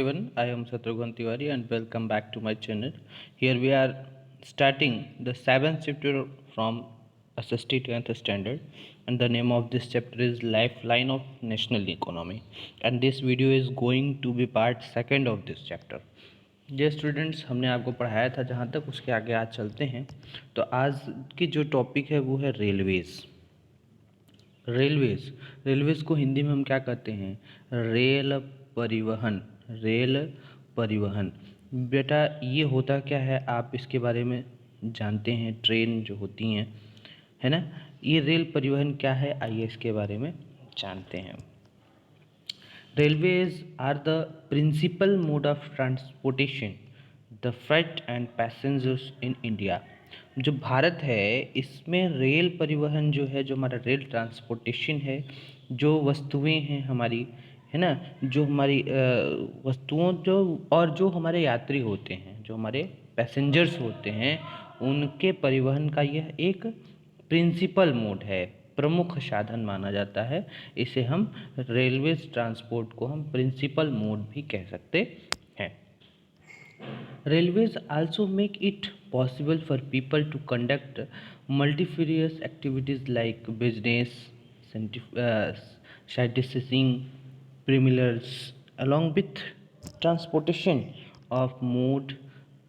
Everyone, I am Shatrughan Tiwari and welcome back to my channel. Here we are starting the seventh chapter from SST 10th standard, and the name of this chapter is Lifeline of National Economy, and this video is going to be part second of this chapter. ये students हमने आपको पढ़ाया था जहाँ तक, उसके आगे आज चलते हैं। तो आज की जो टॉपिक है वो है रेलवेज़। रेलवेज़ को हिंदी में हम क्या कहते हैं? रेल परिवहन। रेल परिवहन बेटा ये होता क्या है, आप इसके बारे में जानते हैं। ट्रेन जो होती हैं, है ना, ये रेल परिवहन क्या है, आइए इसके बारे में जानते हैं। Railways are the principal mode of transportation the freight and passengers in India. जो भारत है इसमें रेल परिवहन जो है, जो हमारा रेल ट्रांसपोर्टेशन है, जो वस्तुएं हैं हमारी, है ना, जो हमारी वस्तुओं जो और जो हमारे यात्री होते हैं, जो हमारे पैसेंजर्स होते हैं, उनके परिवहन का यह एक प्रिंसिपल मोड है, प्रमुख साधन माना जाता है। इसे हम रेलवे ट्रांसपोर्ट को हम प्रिंसिपल मोड भी कह सकते हैं। Railways also make it possible for people to conduct multifarious activities like business, sightseeing, premilars, along with transportation of mode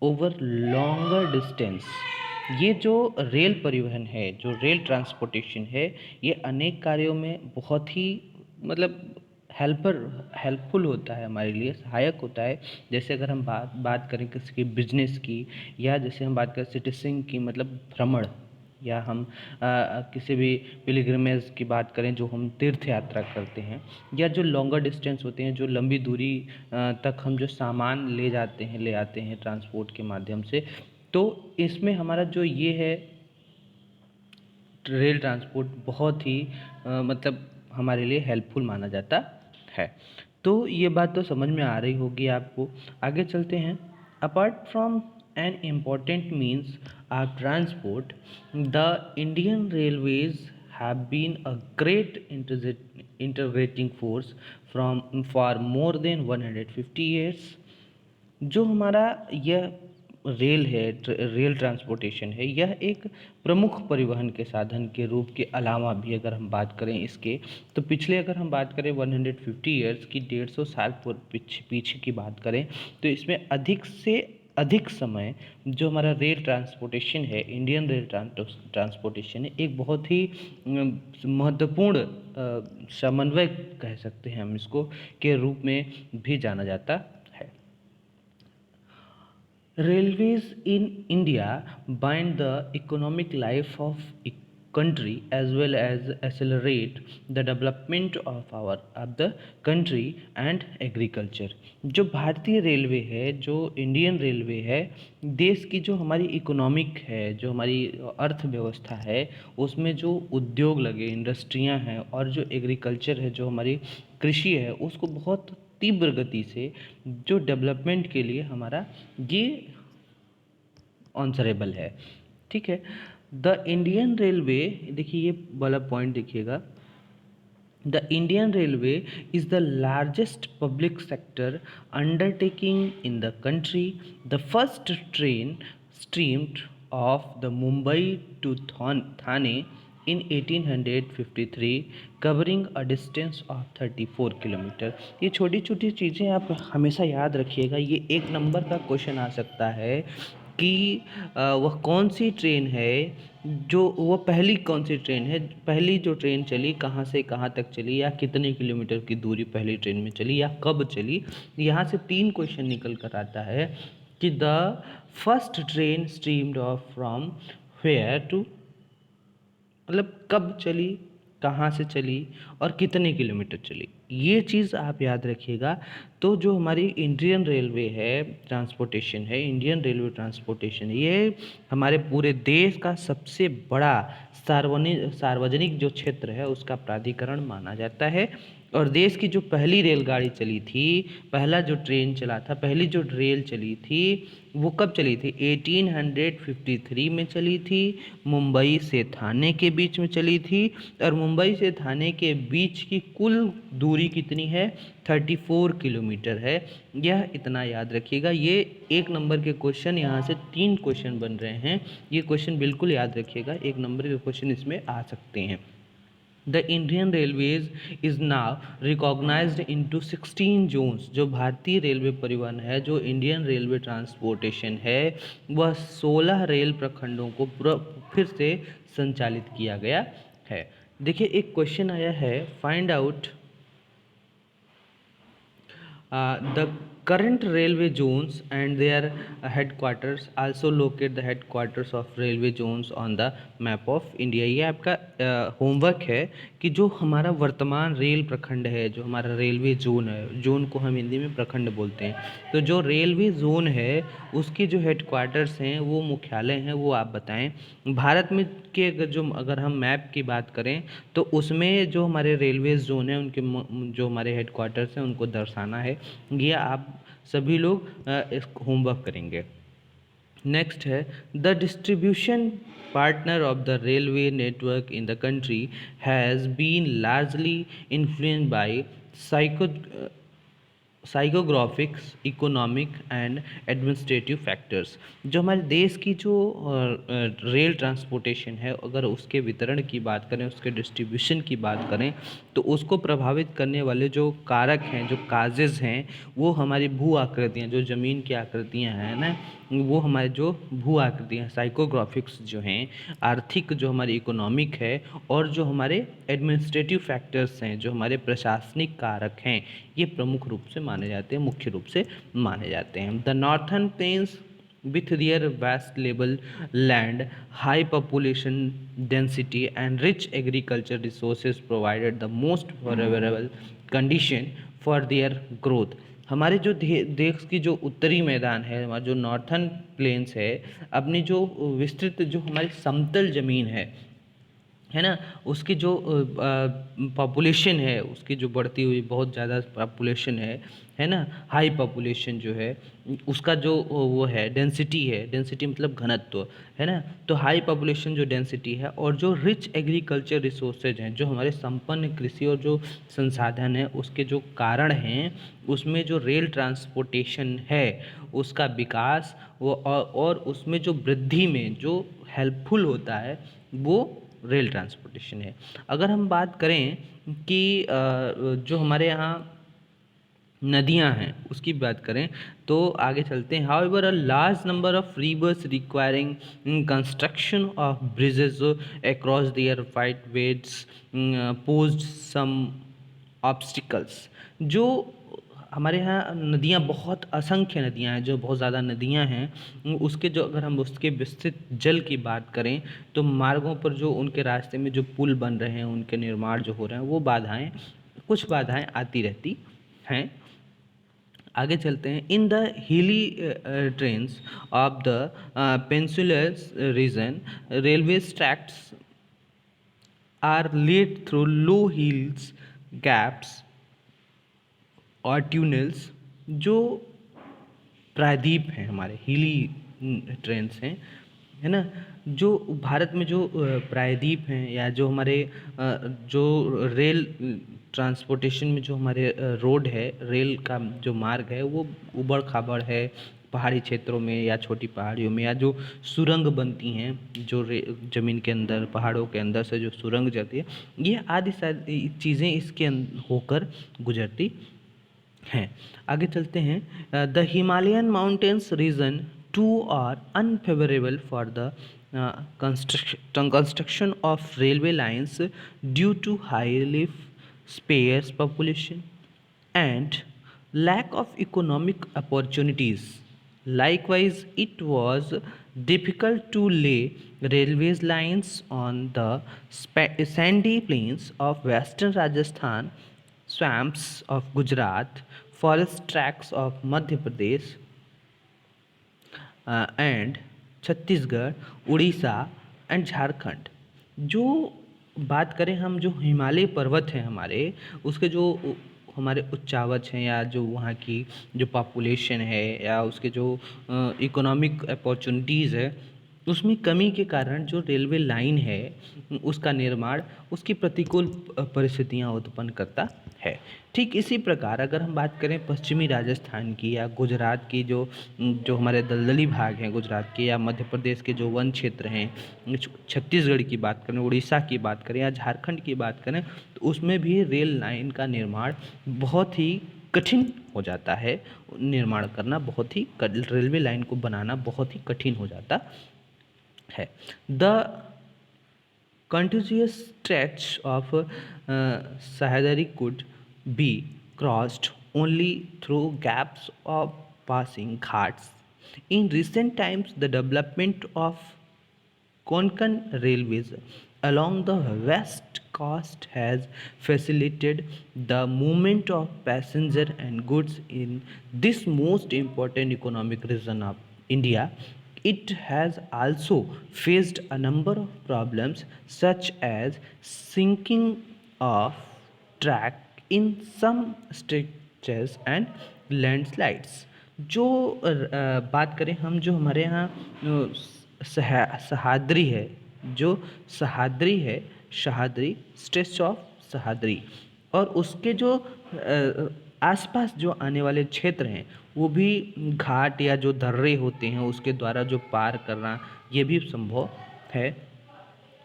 over longer distance। ये जो रेल परिवहन है, जो रेल ट्रांसपोर्टेशन है, ये अनेक कार्यों में बहुत ही मतलब हेल्पफुल होता है, हमारे लिए सहायक होता है। जैसे अगर हम बात करें किसी की बिजनेस की, या जैसे हम बात करें सिटीजिंग की, मतलब भ्रमण, या हम किसी भी पिलग्रिमेज की बात करें, जो हम तीर्थ यात्रा करते हैं, या जो लॉन्गर डिस्टेंस होते हैं, जो लंबी दूरी तक हम जो सामान ले आते हैं ट्रांसपोर्ट के माध्यम से, तो इसमें हमारा जो ये है रेल ट्रांसपोर्ट बहुत ही मतलब हमारे लिए हेल्पफुल माना जाता है। तो ये बात तो समझ में आ रही होगी आपको। आगे चलते हैं। Apart from an important means of transport, the Indian railways have been a great integrating force from for more than 150 years. जो हमारा यह रेल है, रेल ट्रांसपोर्टेशन है, यह एक प्रमुख परिवहन के साधन के रूप के अलावा भी अगर हम बात करें इसके, तो पिछले अगर हम बात करें 150 ईयर्स की, 150 साल पीछे की बात करें, तो इसमें अधिक से अधिक समय जो हमारा रेल ट्रांसपोर्टेशन है, इंडियन रेल ट्रांसपोर्टेशन है, एक बहुत ही महत्वपूर्ण समन्वय कह सकते हैं हम इसको, के रूप में भी जाना जाता है। Railways in India bind the economic life of a country as well as accelerate the development of the country and agriculture। जो भारतीय रेलवे है, जो इंडियन रेलवे है, देश की जो हमारी इकोनॉमिक है, जो हमारी अर्थव्यवस्था है, उसमें जो उद्योग लगे, इंडस्ट्रियां हैं, और जो एग्रीकल्चर है, जो हमारी कृषि है, उसको बहुत तीव्र गति से जो डेवलपमेंट के लिए हमारा ये आंसरेबल है। ठीक है। द इंडियन रेलवे, देखिए ये वाला पॉइंट देखिएगा, the Indian railway is the largest public sector undertaking in the country. The first train steamed off the Mumbai to Thane in 1853 covering a distance of 34 kilometre. ये छोटी छोटी चीज़ें आप हमेशा याद रखिएगा। ये एक नंबर का क्वेश्चन आ सकता है कि वह कौन सी ट्रेन है, जो वो पहली कौन सी ट्रेन है, पहली जो ट्रेन चली कहाँ से कहाँ तक चली, या कितने किलोमीटर की दूरी पहली ट्रेन में चली, या कब चली। यहाँ से 3 क्वेश्चन निकल कर आता है कि the first train steamed off from where to, मतलब कब चली, कहाँ से चली, और कितने किलोमीटर चली। ये चीज़ आप याद रखिएगा। तो जो हमारी इंडियन रेलवे है ट्रांसपोर्टेशन है, इंडियन रेलवे ट्रांसपोर्टेशन, ये हमारे पूरे देश का सबसे बड़ा सार्वजनिक जो क्षेत्र है उसका प्राधिकरण माना जाता है। और देश की जो पहली रेलगाड़ी चली थी, पहला जो ट्रेन चला था, पहली जो रेल चली थी, वो कब चली थी? 1853 में चली थी, मुंबई से थाने के बीच में चली थी। और मुंबई से थाने के बीच की कुल दूरी कितनी है? 34 किलोमीटर है। यह इतना याद रखिएगा। ये 1 नंबर के क्वेश्चन, यहाँ से 3 क्वेश्चन बन रहे हैं। ये क्वेश्चन बिल्कुल याद रखिएगा, 1 नंबर के क्वेश्चन इसमें आ सकते हैं। The Indian Railways is now recognized into 16 zones। जो भारतीय रेलवे परिवहन है, जो इंडियन रेलवे ट्रांसपोर्टेशन है, वह 16 रेल प्रखंडों को फिर से संचालित किया गया है। देखिए एक क्वेश्चन आया है, find out the current railway zones and their headquarters, also locate the headquarters of railway zones on the map of India। ये आपका होमवर्क है कि जो हमारा वर्तमान रेल प्रखंड है, जो हमारा रेलवे जोन है, जोन को हम हिंदी में प्रखंड बोलते हैं, तो जो रेलवे जोन है उसके जो हेडक्वार्टर्स हैं, वो मुख्यालय हैं, वो आप बताएं। भारत में के अगर हम मैप की बात करें तो उसमें जो हमारे रेलवे जोन है, उनके जो हमारे हेडक्वार्टर्स हैं, उनको दर्शाना है। ये आप सभी लोग इस होमवर्क करेंगे। नेक्स्ट है, the distribution partner of the railway network in the country has been largely influenced by psychographics, economic and administrative factors. जो हमारे देश की जो रेल ट्रांसपोर्टेशन है, अगर उसके वितरण की बात करें, उसके डिस्ट्रीब्यूशन की बात करें, तो उसको प्रभावित करने वाले जो कारक हैं, जो काजेज़ हैं, वो हमारी भू आकृतियाँ, जो ज़मीन की आकृतियाँ हैं ना, वो हमारे जो भू आकृतियाँ, साइकोग्राफिक्स जो हैं, आर्थिक जो हमारी इकोनॉमिक है, और जो हमारे एडमिनिस्ट्रेटिव फैक्टर्स हैं, जो हमारे प्रशासनिक कारक हैं, ये प्रमुख रूप से माने जाते हैं, मुख्य रूप से माने जाते हैं। The northern plains with their vast level land, high population density and rich agriculture resources provided the most favorable condition for their growth। हमारे जो देश की जो उत्तरी मैदान है, हमारा जो नॉर्थर्न प्लेन्स है, अपनी जो विस्तृत जो हमारी समतल ज़मीन है ना, उसकी जो पॉपुलेशन है, उसकी जो बढ़ती हुई बहुत ज़्यादा पॉपुलेशन है ना, हाई पॉपुलेशन जो है, उसका जो वो है डेंसिटी है, डेंसिटी मतलब घनत्व है ना, तो हाई पॉपुलेशन जो डेंसिटी है, और जो रिच एग्रीकल्चर रिसोर्सेज हैं, जो हमारे संपन्न कृषि और जो संसाधन है, उसके जो कारण हैं, उसमें जो रेल ट्रांसपोर्टेशन है उसका विकास वो और उसमें जो वृद्धि में जो हेल्पफुल होता है, वो रेल ट्रांसपोर्टेशन है। अगर हम बात करें कि जो हमारे यहाँ नदियाँ हैं उसकी बात करें, तो आगे चलते हैं। However a large number of rivers requiring construction of bridges across their wide beds posed some obstacles. जो हमारे यहाँ नदियाँ, बहुत असंख्य नदियाँ हैं, जो बहुत ज़्यादा नदियाँ हैं, उसके जो अगर हम उसके विस्तृत जल की बात करें, तो मार्गों पर जो उनके रास्ते में जो पुल बन रहे हैं, उनके निर्माण जो हो रहे हैं, वो बाधाएं, कुछ बाधाएं आती रहती हैं। आगे चलते हैं। In the hilly terrains of the peninsular region, railway tracks are laid through low hills, gaps और ट्यूनल्स। जो प्रायद्वीप हैं, हमारे हिली ट्रेन्स हैं, है ना, जो भारत में जो प्रायद्वीप हैं, या जो हमारे जो रेल ट्रांसपोर्टेशन में जो हमारे रोड है, रेल का जो मार्ग है, वो उबड़ खाबड़ है, पहाड़ी क्षेत्रों में या छोटी पहाड़ियों में, या जो सुरंग बनती हैं, जो ज़मीन के अंदर, पहाड़ों के अंदर से जो सुरंग जाती है, ये आदि सारी चीज़ें इसके होकर गुजरती हैं। आगे चलते हैं। The Himalayan mountains region too are unfavourable for the construction of railway lines due to high relief, sparse population and lack of economic opportunities. Likewise, it was difficult to lay railways lines on the sandy plains of western Rajasthan, swamps of Gujarat, forest tracts of Madhya Pradesh, and Chhattisgarh, Orissa and Jharkhand. जो बात करें हम जो हिमालय पर्वत हैं हमारे, उसके जो हमारे उच्चावच हैं या जो वहाँ की जो पॉपुलेशन है या उसके जो इकोनॉमिक अपॉर्चुनिटीज़ है, उसमें कमी के कारण जो रेलवे लाइन है उसका निर्माण उसकी प्रतिकूल परिस्थितियाँ उत्पन्न करता है। ठीक इसी प्रकार अगर हम बात करें पश्चिमी राजस्थान की या गुजरात की जो हमारे दलदली भाग हैं गुजरात के, या मध्य प्रदेश के जो वन क्षेत्र हैं, छत्तीसगढ़ की बात करें, उड़ीसा की बात करें या झारखंड की बात करें, तो उसमें भी रेल लाइन का निर्माण बहुत ही कठिन हो जाता है। निर्माण करना बहुत ही रेलवे लाइन को बनाना बहुत ही कठिन हो जाता है। The contiguous stretch of Sahyadri could be crossed only through gaps of passing ghats. In recent times, the development of Konkan railways along the west coast has facilitated the movement of passenger and goods in this most important economic region of India. It has also faced a number of problems such as sinking of track in some stretches and landslides. जो बात करें हम जो हमारे यहाँ सहाद्री है, जो सहाद्री है, सहाद्री स्ट्रेच ऑफ सहाद्री, और उसके जो आसपास जो आने वाले क्षेत्र हैं वो भी घाट या जो दर्रे होते हैं उसके द्वारा जो पार करना ये भी संभव है।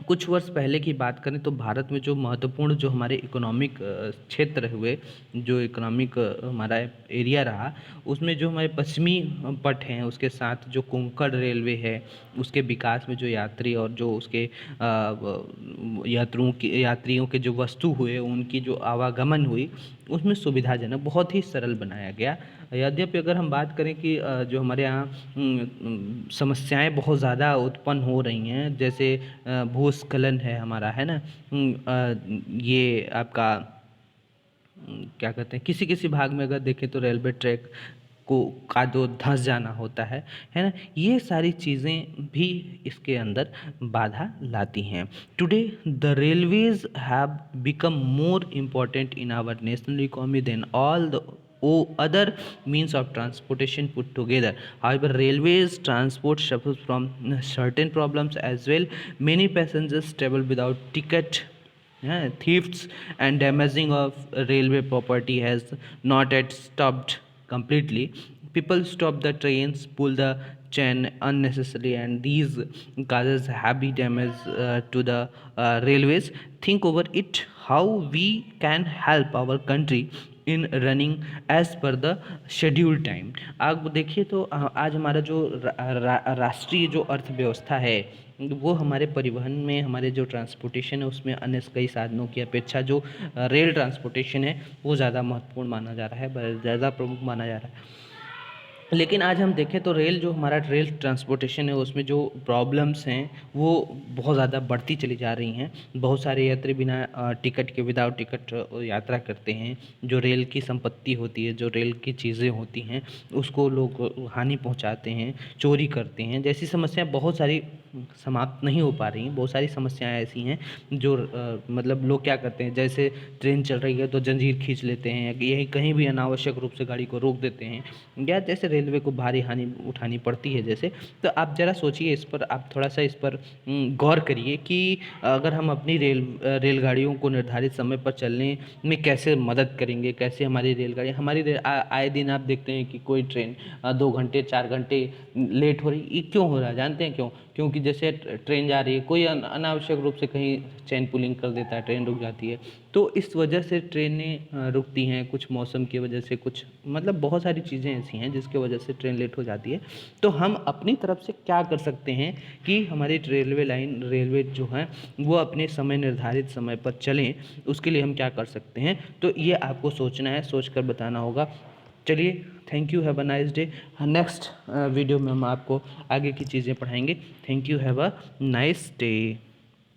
कुछ वर्ष पहले की बात करें तो भारत में जो महत्वपूर्ण जो हमारे इकोनॉमिक क्षेत्र हुए, जो इकोनॉमिक हमारा एरिया रहा, उसमें जो हमारे पश्चिमी पट हैं उसके साथ जो कोंकण रेलवे है उसके विकास में जो यात्री और जो उसके यात्रियों के जो वस्तु हुए उनकी जो आवागमन हुई उसमें सुविधाजनक बहुत ही सरल बनाया गया। यद्यपि अगर हम बात करें कि जो हमारे यहाँ समस्याएं बहुत ज़्यादा उत्पन्न हो रही हैं, जैसे भूस्खलन है हमारा, है ना, ये आपका क्या कहते हैं, किसी किसी भाग में अगर देखें तो रेलवे ट्रैक का जो धंस जाना होता है ना, ये सारी चीज़ें भी इसके अंदर बाधा लाती हैं। Today the railways have become more important in our national economy than all the other means of transportation put together. However, railways transport suffers from certain problems as well. Many passengers travel without ticket. Thefts and damaging of railway property has not yet stopped completely. People stop the trains, pull the chain unnecessarily, and these causes heavy damage to the railways. Think over it how we can help our country in running as per the schedule time. आप देखिए तो आज हमारा जो राष्ट्रीय जो अर्थव्यवस्था है वो हमारे परिवहन में, हमारे जो ट्रांसपोर्टेशन है उसमें अन्य कई साधनों की अपेक्षा जो रेल ट्रांसपोर्टेशन है वो ज़्यादा महत्वपूर्ण माना जा रहा है, ज़्यादा प्रमुख माना जा रहा है। लेकिन आज हम देखें तो रेल जो हमारा रेल ट्रांसपोर्टेशन है उसमें जो प्रॉब्लम्स हैं वो बहुत ज़्यादा बढ़ती चली जा रही हैं। बहुत सारे यात्री बिना टिकट के, विदाउट टिकट यात्रा करते हैं। जो रेल की संपत्ति होती है, जो रेल की चीज़ें होती हैं उसको लोग हानि पहुंचाते हैं, चोरी करते हैं। जैसी समस्याएं बहुत सारी समाप्त नहीं हो पा रही हैं। बहुत सारी समस्याएं ऐसी हैं जो मतलब लोग क्या करते हैं, जैसे ट्रेन चल रही है तो जंजीर खींच लेते हैं, यही कहीं भी अनावश्यक रूप से गाड़ी को रोक देते हैं, या जैसे रेलवे को भारी हानि उठानी पड़ती है जैसे। तो आप ज़रा सोचिए इस पर, आप थोड़ा सा इस पर गौर करिए कि अगर हम अपनी रेलगाड़ियों को निर्धारित समय पर चलने में कैसे मदद करेंगे, कैसे हमारी रेलगाड़ी आए दिन आप देखते हैं कि कोई ट्रेन 2 घंटे 4 घंटे लेट हो रही। ये क्यों हो रहा है जानते हैं क्यों? क्योंकि जैसे ट्रेन जा रही है, कोई अनावश्यक रूप से कहीं चेन पुलिंग कर देता है, ट्रेन रुक जाती है, तो इस वजह से ट्रेनें रुकती हैं। कुछ मौसम की वजह से, कुछ मतलब बहुत सारी चीज़ें ऐसी हैं जिसके वजह से ट्रेन लेट हो जाती है। तो हम अपनी तरफ से क्या कर सकते हैं कि हमारी रेलवे जो है वो अपने समय, निर्धारित समय पर चलें, उसके लिए हम क्या कर सकते हैं? तो ये आपको सोचना है, सोच कर बताना होगा। चलिए, thank you, have a nice day. Next video में हम आपको आगे की चीज़ें पढ़ाएंगे। Thank you, have a nice day.